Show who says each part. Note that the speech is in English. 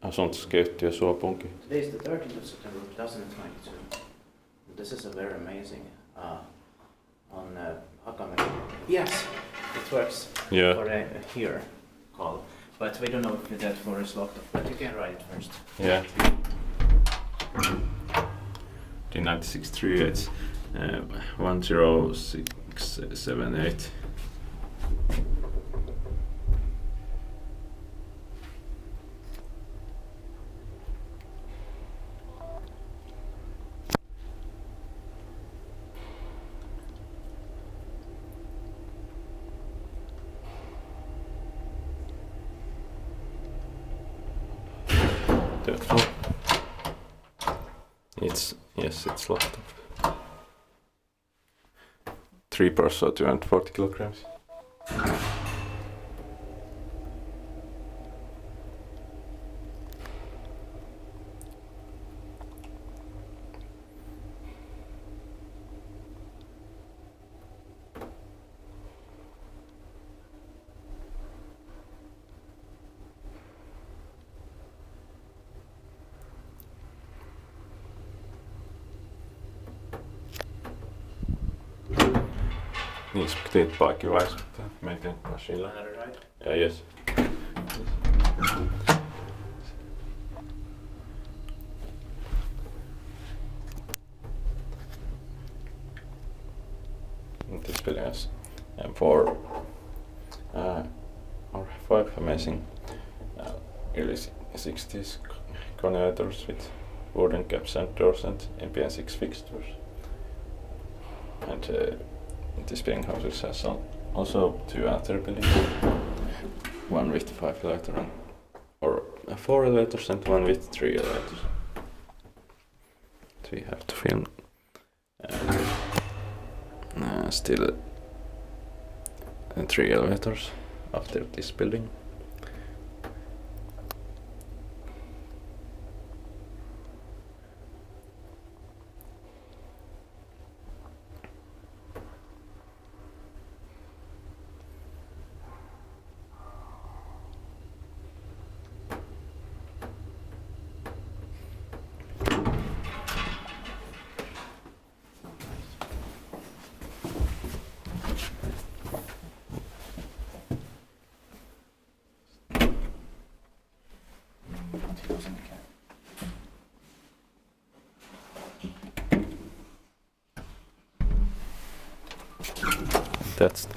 Speaker 1: Asuntoskeittiö Suopunki.
Speaker 2: Today is the 13th of September 2022. This is a very amazing on Hakamäki. Yes, it works for a here call, but we don't know if that door is locked off. But you can write it first.
Speaker 1: Yeah. The 96.3, it's 10678. It's locked off. 3 person, 240 kilograms. Niin, split parking wise, maintain machine.
Speaker 2: Right?
Speaker 1: Yeah, yes. This building has for our 5 amazing early 60s connectors with wooden caps and doors and MPN6 fixtures. And this building houses has also 2 other buildings, one with 5 elevators or 4 elevators and one with 3 elevators. So we have to film still 3 elevators after this building. That's